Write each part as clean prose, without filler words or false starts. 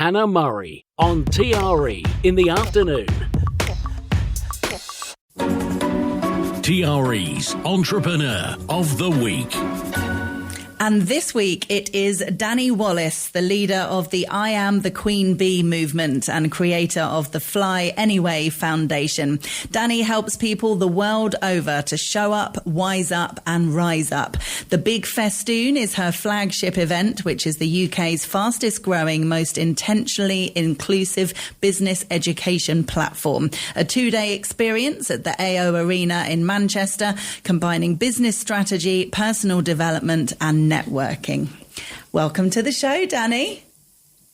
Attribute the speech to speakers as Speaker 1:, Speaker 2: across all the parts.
Speaker 1: Hannah Murray on TRE in the afternoon. TRE's Entrepreneur of the Week.
Speaker 2: And this week it is Dani Wallace, the leader of the I Am the Queen Bee movement and creator of the Fly Anyway Foundation. Dani helps people the world over to show up, wise up and rise up. The BIG Festoon is her flagship event, which is the UK's fastest growing, most intentionally inclusive business education platform. A 2-day experience at the AO Arena in Manchester, combining business strategy, personal development and networking. Welcome to the show, Dani.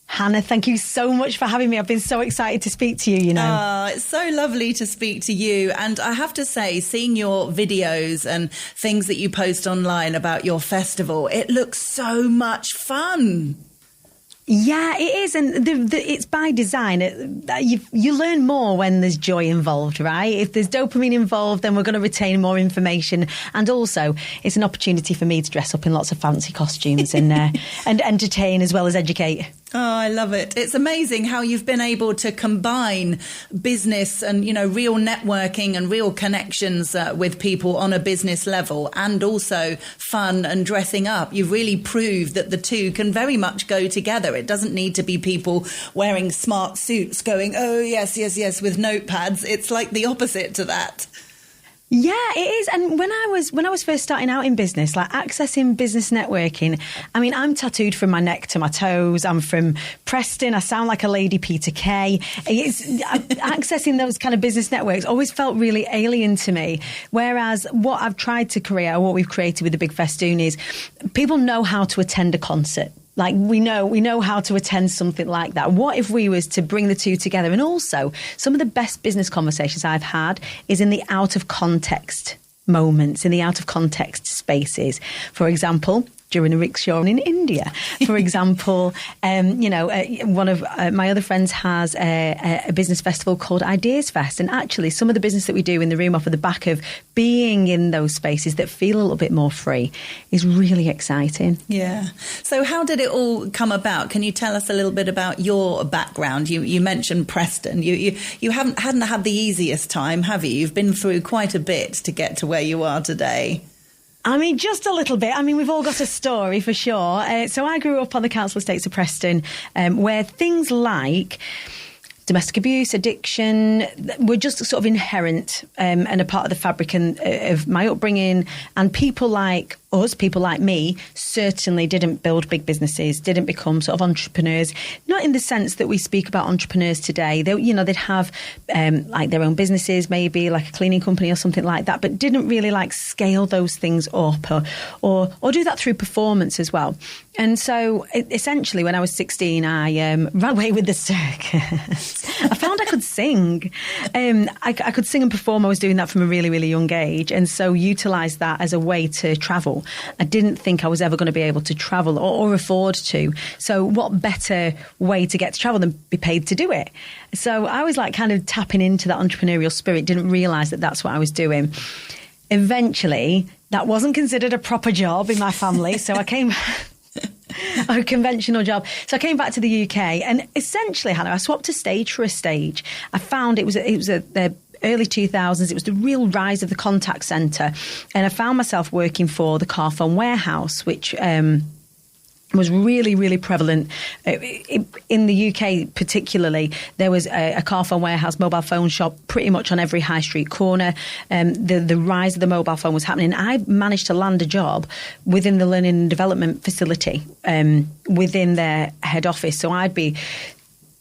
Speaker 3: Hannah, thank you so much for having me. I've been so excited to speak to you, you know.
Speaker 2: Oh, it's so lovely to speak to you. And I have to say, seeing your videos and things that you post online about your festival, it looks so much fun.
Speaker 3: Yeah, it is. And it's by design. You learn more when there's joy involved, right? If there's dopamine involved, then we're going to retain more information. And also, it's an opportunity for me to dress up in lots of fancy costumes and entertain as well as educate.
Speaker 2: Oh, I love it. It's amazing how you've been able to combine business and, you know, real networking and real connections with people on a business level, and also fun and dressing up. You've really proved that the two can very much go together. It doesn't need to be people wearing smart suits going, oh, yes, with notepads. It's like the opposite to that.
Speaker 3: Yeah, it is. And when I was first starting out in business, like accessing business networking, I mean, I'm tattooed from my neck to my toes. I'm from Preston. I sound like a Lady Peter Kay. Accessing those kind of business networks always felt really alien to me. Whereas what I've tried to create, or what we've created with the BIG Festoon, is people know how to attend a concert. Like we know how to attend something like that. What if we was to bring the two together? And also, some of the best business conversations I've had is in the out of context moments, in the out of context spaces. For example, during a rickshaw in India. For example, one of my other friends has a business festival called Ideas Fest. And actually, some of the business that we do in the room off of the back of being in those spaces that feel a little bit more free is really exciting.
Speaker 2: Yeah. So how did it all come about? Can you tell us a little bit about your background? You mentioned Preston. You hadn't had the easiest time, have you? You've been through quite a bit to get to where you are today.
Speaker 3: I mean, just a little bit. I mean, we've all got a story for sure. So I grew up on the council estates of Preston, where things like domestic abuse, addiction were just sort of inherent and a part of the fabric of my upbringing. And people like us, people like me, certainly didn't build big businesses, didn't become sort of entrepreneurs. Not in the sense that we speak about entrepreneurs today. They'd have like their own businesses, maybe like a cleaning company or something like that, but didn't really like scale those things up or do that through performance as well. And so essentially when I was 16, I ran away with the circus. I found I could sing. I could sing and perform. I was doing that from a really, really young age. And so utilised that as a way to travel. I didn't think I was ever going to be able to travel or afford to. So what better way to get to travel than be paid to do it? So I was like kind of tapping into that entrepreneurial spirit, didn't realise that that's what I was doing. Eventually, that wasn't considered a proper job in my family. So I came... a conventional job. So I came back to the UK and essentially, Hannah, I swapped a stage for a stage. I found it was the early 2000s. It was the real rise of the contact centre. And I found myself working for the car phone warehouse, which was really, really prevalent. In the UK particularly, there was a car phone warehouse, mobile phone shop pretty much on every high street corner. The rise of the mobile phone was happening. I managed to land a job within the learning and development facility within their head office. So I'd be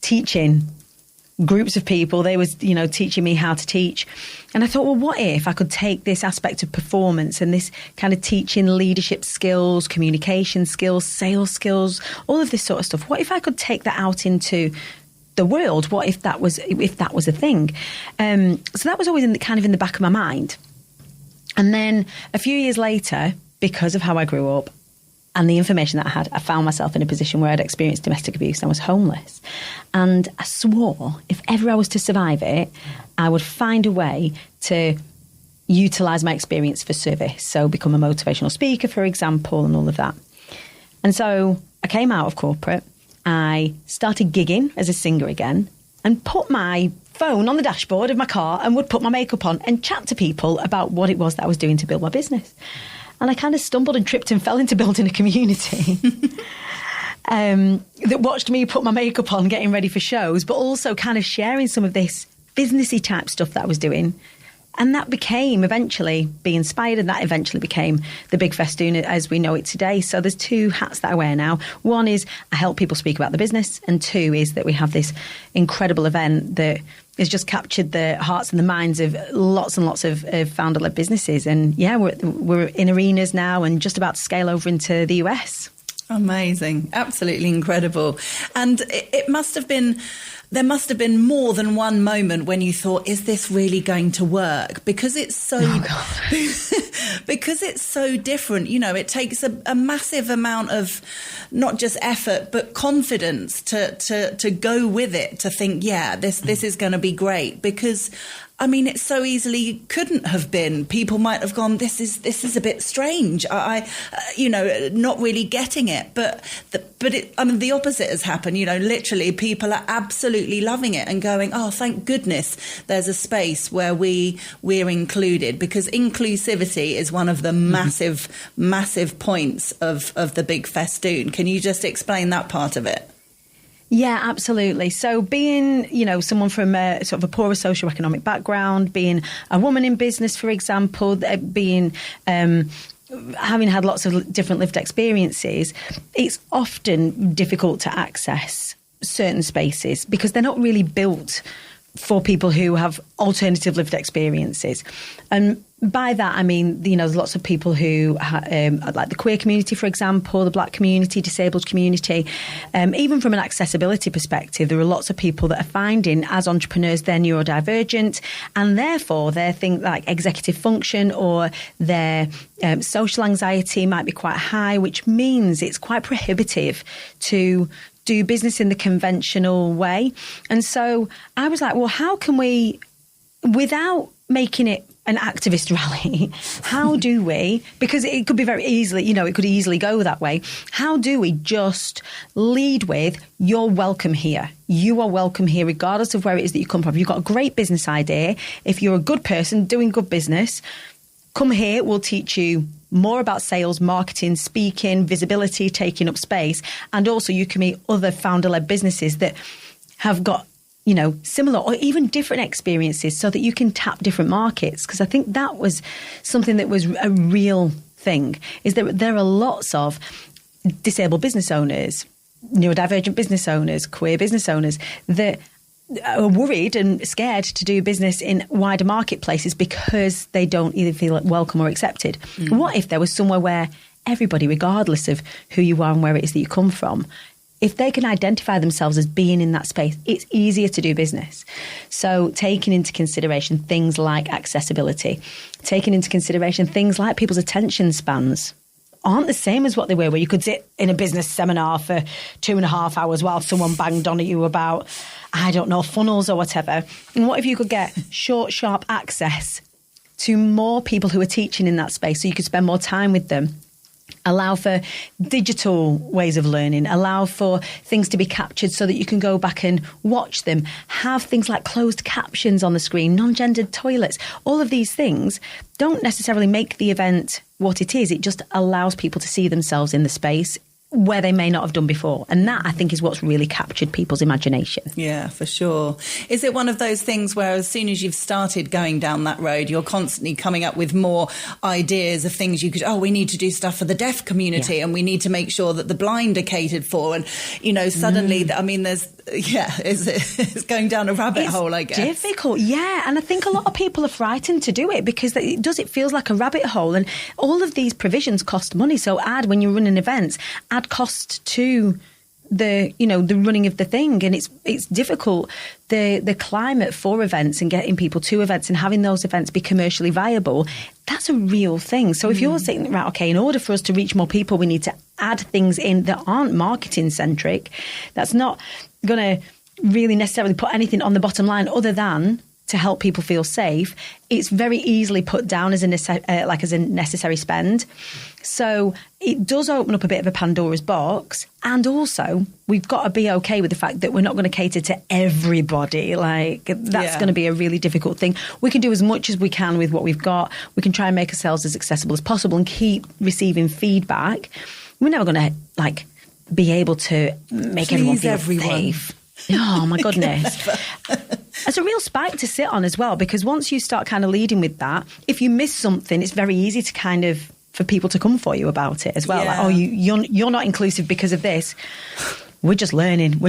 Speaker 3: teaching groups of people. They was, teaching me how to teach. And I thought, well, what if I could take this aspect of performance and this kind of teaching leadership skills, communication skills, sales skills, all of this sort of stuff. What if I could take that out into the world? What if that was a thing? So that was always in the back of my mind. And then a few years later, because of how I grew up, and the information that I had, I found myself in a position where I'd experienced domestic abuse and I was homeless. And I swore if ever I was to survive it, I would find a way to utilise my experience for service. So become a motivational speaker, for example, and all of that. And so I came out of corporate I started gigging as a singer again and put my phone on the dashboard of my car and would put my makeup on and chat to people about what it was that I was doing to build my business. And I kind of stumbled and tripped and fell into building a community that watched me put my makeup on, getting ready for shows, but also kind of sharing some of this businessy type stuff that I was doing. And that became eventually Be Inspired, and that eventually became the BIG Festoon as we know it today. So there's two hats that I wear now. One is I help people speak about the business, and two is that we have this incredible event that has just captured the hearts and the minds of lots and lots of founder-led businesses. And yeah, we're in arenas now and just about to scale over into the US.
Speaker 2: Amazing. Absolutely incredible. And it must have been... There must have been more than one moment when you thought, is this really going to work? Because it's so, because it's so different. You know, it takes a massive amount of not just effort, but confidence to go with it, to think, yeah, this is going to be great. Because, I mean, it so easily couldn't have been. People might have gone, this is a bit strange. I not really getting it. But the opposite has happened. You know, literally people are absolutely loving it and going, oh, thank goodness there's a space where we're included, because inclusivity is one of the massive points of the BIG Festoon. Can you just explain that part of it?
Speaker 3: Yeah, absolutely. So being, someone from a sort of a poorer socioeconomic background, being a woman in business, for example, being having had lots of different lived experiences, it's often difficult to access certain spaces because they're not really built for people who have alternative lived experiences. And by that, I mean, there's lots of people who, like the queer community, for example, the black community, disabled community. Even from an accessibility perspective, there are lots of people that are finding as entrepreneurs they're neurodivergent, and therefore their thing like executive function or their social anxiety might be quite high, which means it's quite prohibitive to do business in the conventional way. And so I was like, well, how can we, without making it an activist rally, how do we, because it could be very easily, it could easily go that way. How do we just lead with, you're welcome here. You are welcome here, regardless of where it is that you come from. If you've got a great business idea, if you're a good person doing good business, come here, we'll teach you more about sales, marketing, speaking, visibility, taking up space. And also you can meet other founder-led businesses that have got, similar or even different experiences so that you can tap different markets. Because I think that was something that was a real thing, is that there are lots of disabled business owners, neurodivergent business owners, queer business owners that are worried and scared to do business in wider marketplaces because they don't either feel welcome or accepted. What if there was somewhere where everybody, regardless of who you are and where it is that you come from, if they can identify themselves as being in that space, it's easier to do business. So taking into consideration things like accessibility, taking into consideration things like people's attention spans aren't the same as what they were, where you could sit in a business seminar for 2.5 hours while someone banged on at you about, I don't know, funnels or whatever. And what if you could get short, sharp access to more people who are teaching in that space so you could spend more time with them? Allow for digital ways of learning, allow for things to be captured so that you can go back and watch them, have things like closed captions on the screen, non-gendered toilets. All of these things don't necessarily make the event what it is. It just allows people to see themselves in the space where they may not have done before. And that, I think, is what's really captured people's imagination.
Speaker 2: Yeah, for sure. Is it one of those things where as soon as you've started going down that road, you're constantly coming up with more ideas of things you could, we need to do stuff for the deaf community and we need to make sure that the blind are catered for. And, suddenly, it's going down a rabbit hole, I guess.
Speaker 3: It's difficult, yeah. And I think a lot of people are frightened to do it because it feels like a rabbit hole. And all of these provisions cost money. So when you're running events, add cost to the running of the thing, and it's difficult. The climate for events and getting people to events and having those events be commercially viable, that's a real thing. So if you're saying, right, okay, in order for us to reach more people, we need to add things in that aren't marketing centric, that's not going to really necessarily put anything on the bottom line other than to help people feel safe, it's very easily put down as a necessary spend. So it does open up a bit of a Pandora's box. And also, we've got to be okay with the fact that we're not going to cater to everybody. Like, that's going to be a really difficult thing. We can do as much as we can with what we've got. We can try and make ourselves as accessible as possible and keep receiving feedback. We're never going to, be able to make everyone feel safe. Oh, my goodness. It's a real spike to sit on as well, because once you start kind of leading with that, if you miss something, it's very easy to kind of, for people to come for you about it as well.
Speaker 2: Yeah.
Speaker 3: Like, oh, you're not inclusive because of this. We're just learning.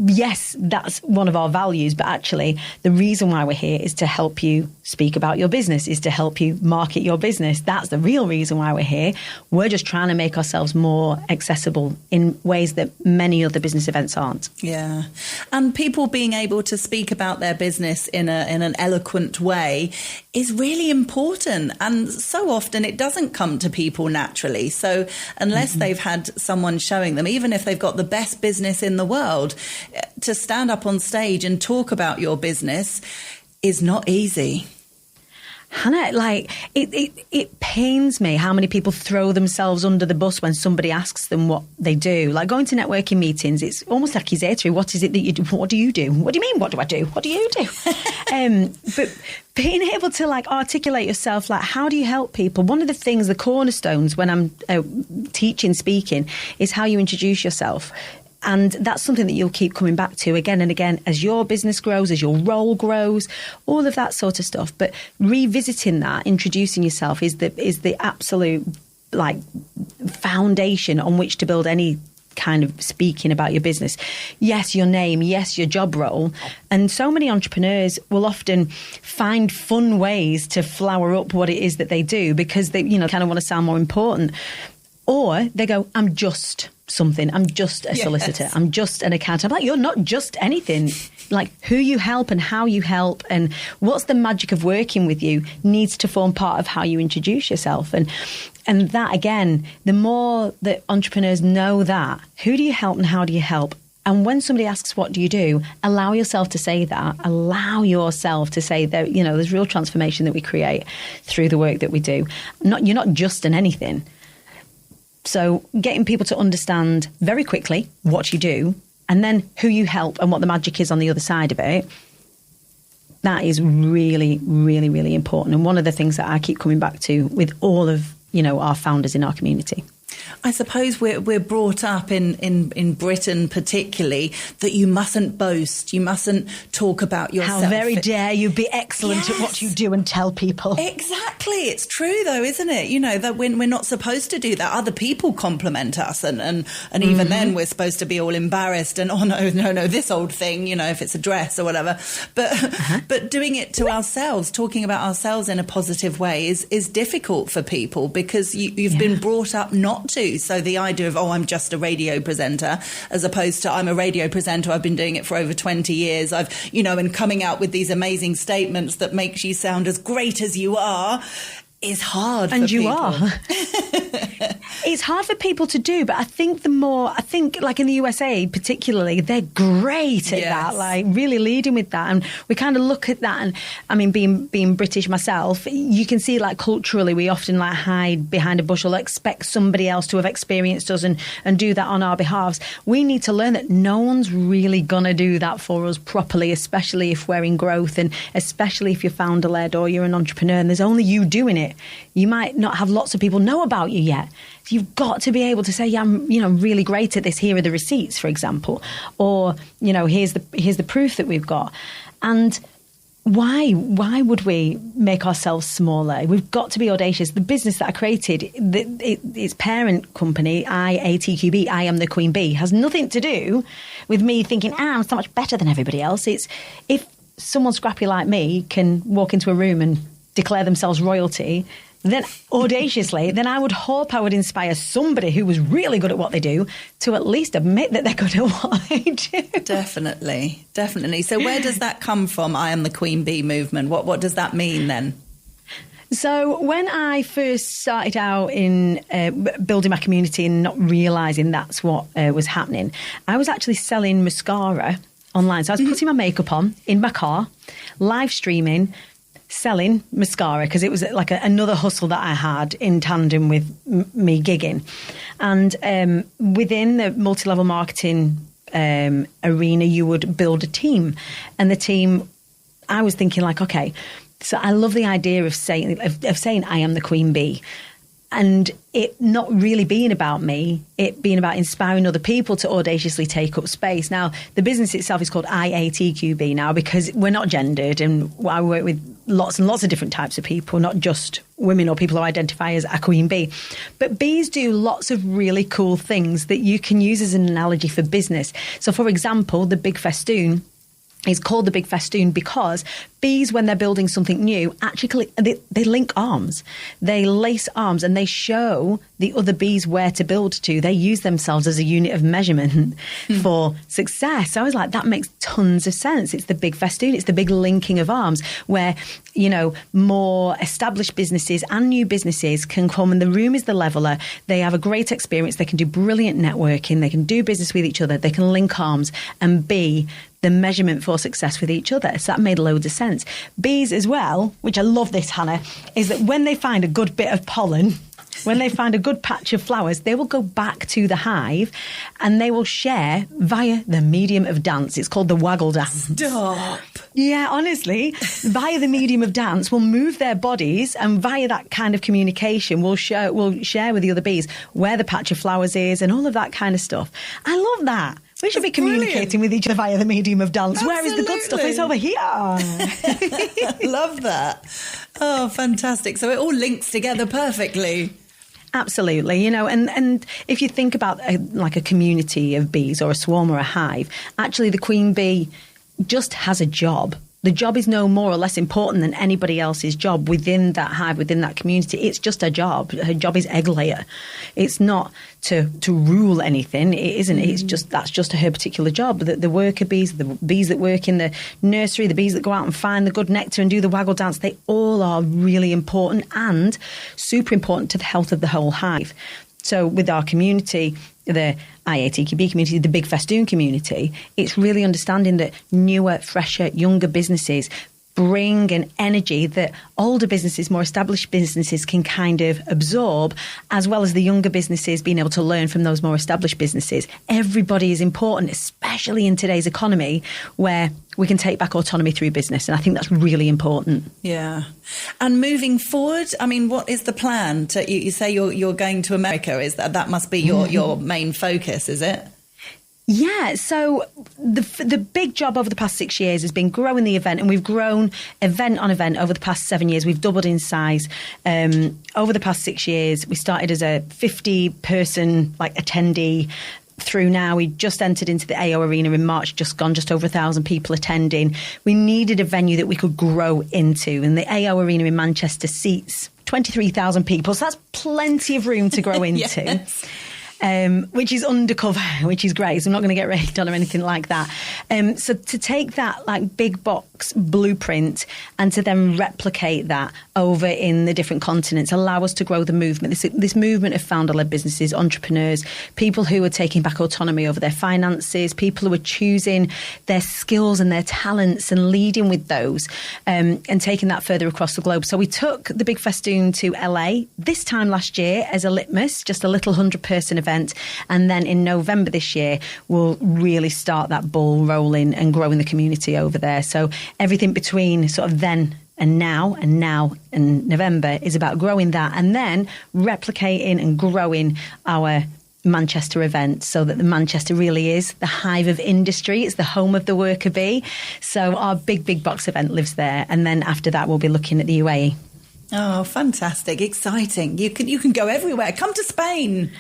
Speaker 3: Yes, that's one of our values, but actually the reason why we're here is to help you speak about your business, is to help you market your business. That's the real reason why we're here. We're just trying to make ourselves more accessible in ways that many other business events aren't.
Speaker 2: Yeah. And people being able to speak about their business in an eloquent way is really important. And so often it doesn't come to people naturally. So unless they've had someone showing them, even if they've got the best business in the world, to stand up on stage and talk about your business is not easy.
Speaker 3: Hannah, it pains me how many people throw themselves under the bus when somebody asks them what they do. Like going to networking meetings, it's almost accusatory. What is it that you do? What do you do? What do you mean, what do I do? What do you do? But being able to articulate yourself, how do you help people? One of the things, the cornerstones when I'm teaching, speaking, is how you introduce yourself. And that's something that you'll keep coming back to again and again as your business grows, as your role grows, all of that sort of stuff. But revisiting that, introducing yourself is the absolute foundation on which to build any kind of speaking about your business. Yes, your name, yes, your job role. And so many entrepreneurs will often find fun ways to flower up what it is that they do because they, kind of want to sound more important. Or they go, I'm just something. I'm just a solicitor. I'm just an accountant. I'm like, you're not just anything. Who you help and how you help and what's the magic of working with you needs to form part of how you introduce yourself. And that, again, the more that entrepreneurs know that, who do you help and how do you help? And when somebody asks, what do you do? Allow yourself to say that. Allow yourself to say that, there's real transformation that we create through the work that we do. You're not just an anything. So getting people to understand very quickly what you do and then who you help and what the magic is on the other side of it, that is really, really, really important. And one of the things that I keep coming back to with all of, our founders in our community.
Speaker 2: I suppose we're brought up in Britain particularly that you mustn't boast, you mustn't talk about yourself.
Speaker 3: How very dare you be excellent at what you do and tell people.
Speaker 2: Exactly. It's true though, isn't it? That we're not supposed to do that. Other people compliment us and even then we're supposed to be all embarrassed and, oh no, this old thing, if it's a dress or whatever. But doing it to ourselves, talking about ourselves in a positive way is difficult for people because you've been brought up not to. So the idea of, I'm just a radio presenter, as opposed to I'm a radio presenter, I've been doing it for over 20 years, and coming out with these amazing statements that makes you sound as great as you are, is hard for people. And you are.
Speaker 3: It's hard for people to do, but I think in the USA particularly, they're great at that, really leading with that. And we kind of look at that, and I mean, being British myself, you can see culturally we often hide behind a bushel, expect somebody else to have experienced us and do that on our behalves. We need to learn that no one's really going to do that for us properly, especially if we're in growth and especially if you're founder-led or you're an entrepreneur and there's only you doing it. You might not have lots of people know about you yet. So you've got to be able to say, yeah, I'm really great at this. Here are the receipts, for example, or here's the proof that we've got. And why would we make ourselves smaller? We've got to be audacious. The business that I created, its parent company, IATQB, I Am the Queen Bee, has nothing to do with me thinking, I'm so much better than everybody else. It's if someone scrappy like me can walk into a room and declare themselves royalty, then audaciously, then I would hope I would inspire somebody who was really good at what they do to at least admit that they're good at what they do.
Speaker 2: Definitely. So where does that come from, I Am the Queen Bee movement? What does that mean then?
Speaker 3: So when I first started out in building my community and not realising that's what was happening, I was actually selling mascara online. So I was putting my makeup on in my car, live streaming, selling mascara, because it was like another hustle that I had in tandem with me gigging. And within the multi-level marketing arena, you would build a team. And the team, I was thinking like, okay, so I love the idea of saying I am the queen bee. And it not really being about me, it being about inspiring other people to audaciously take up space. Now, the business itself is called IATQB now because we're not gendered, and I work with lots and lots of different types of people, not just women or people who identify as a queen bee. But bees do lots of really cool things that you can use as an analogy for business. So, for example, the BIG Festoon is called the BIG Festoon because bees, when they're building something new, actually they link arms. They lace arms and they show the other bees where to build to. They use themselves as a unit of measurement for success. So I was like, that makes tons of sense. It's the BIG Festoon. It's the big linking of arms where, you know, more established businesses and new businesses can come, and the room is the leveler. They have a great experience. They can do brilliant networking. They can do business with each other. They can link arms and be the measurement for success with each other. So that made loads of sense. Bees as well, which I love this, Hannah, is that when they find a good bit of pollen, when they find a good patch of flowers, they will go back to the hive and they will share via the medium of dance. It's called the waggle dance.
Speaker 2: Stop.
Speaker 3: Yeah, honestly, via the medium of dance, will move their bodies, and via that kind of communication, we'll share with the other bees where the patch of flowers is and all of that kind of stuff. I love that. We should be communicating with each other via the medium of dance.
Speaker 2: Absolutely.
Speaker 3: Where is the good stuff? It's over here.
Speaker 2: Love that. Oh, fantastic. So it all links together perfectly.
Speaker 3: Absolutely. You know, and if you think about like a community of bees or a swarm or a hive, actually the queen bee just has a job. The job is no more or less important than anybody else's job within that hive, within that community. It's just a job. Her job is egg layer. It's not to rule anything. It isn't. It's just, that's just her particular job. The worker bees, the bees that work in the nursery, the bees that go out and find the good nectar and do the waggle dance, they all are really important and super important to the health of the whole hive. So with our community, the IATQB community, the BIG Festoon community, it's really understanding that newer, fresher, younger businesses bring an energy that older businesses, more established businesses can kind of absorb, as well as the younger businesses being able to learn from those more established businesses. Everybody is important, especially in today's economy where we can take back autonomy through business. And I think that's really important.
Speaker 2: Yeah. And moving forward, I mean, what is the plan? You say you're going to America. Is that must be your main focus, is it?
Speaker 3: Yeah, so the big job over the past 6 years has been growing the event, and we've grown event on event over the past 7 years. We've doubled in size. Over the past 6 years, we started as a 50-person attendee. Through now, we just entered into the AO Arena in March, just over 1,000 people attending. We needed a venue that we could grow into, and the AO Arena in Manchester seats 23,000 people, so that's plenty of room to grow into.
Speaker 2: Yes.
Speaker 3: Which is undercover, which is great. So I'm not going to get raided on or anything like that. So to take that big box blueprint and to then replicate that over in the different continents, allow us to grow the movement. This movement of founder-led businesses, entrepreneurs, people who are taking back autonomy over their finances, people who are choosing their skills and their talents and leading with those, and taking that further across the globe. So we took the BIG Festoon to LA this time last year as a litmus, just a little 100-person event. And then in November this year, we'll really start that ball rolling and growing the community over there. So everything between sort of then and now and November is about growing that and then replicating and growing our Manchester event so that the Manchester really is the hive of industry. It's the home of the worker bee. So our big box event lives there. And then after that, we'll be looking at the UAE.
Speaker 2: Oh, fantastic. Exciting. You can go everywhere. Come to Spain.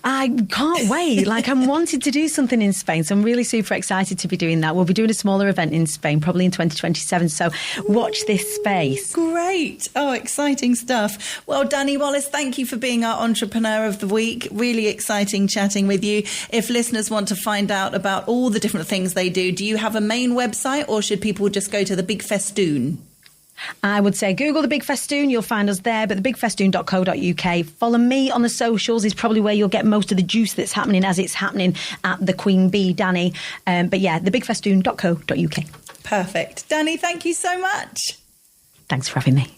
Speaker 3: I can't wait. I'm wanting to do something in Spain, so I'm really super excited to be doing that. We'll be doing a smaller event in Spain, probably in 2027, so watch this space.
Speaker 2: Great. Oh, exciting stuff. Well, Dani Wallace, thank you for being our Entrepreneur of the Week. Really exciting chatting with you. If listeners want to find out about all the different things they do you have a main website, or should people just go to the BIG Festoon?
Speaker 3: I would say Google the Big Festoon, you'll find us there, but thebigfestoon.co.uk. Follow me on the socials is probably where you'll get most of the juice that's happening as it's happening at the Queen Bee, Dani. But yeah, thebigfestoon.co.uk.
Speaker 2: Perfect. Dani, thank you so much.
Speaker 3: Thanks for having me.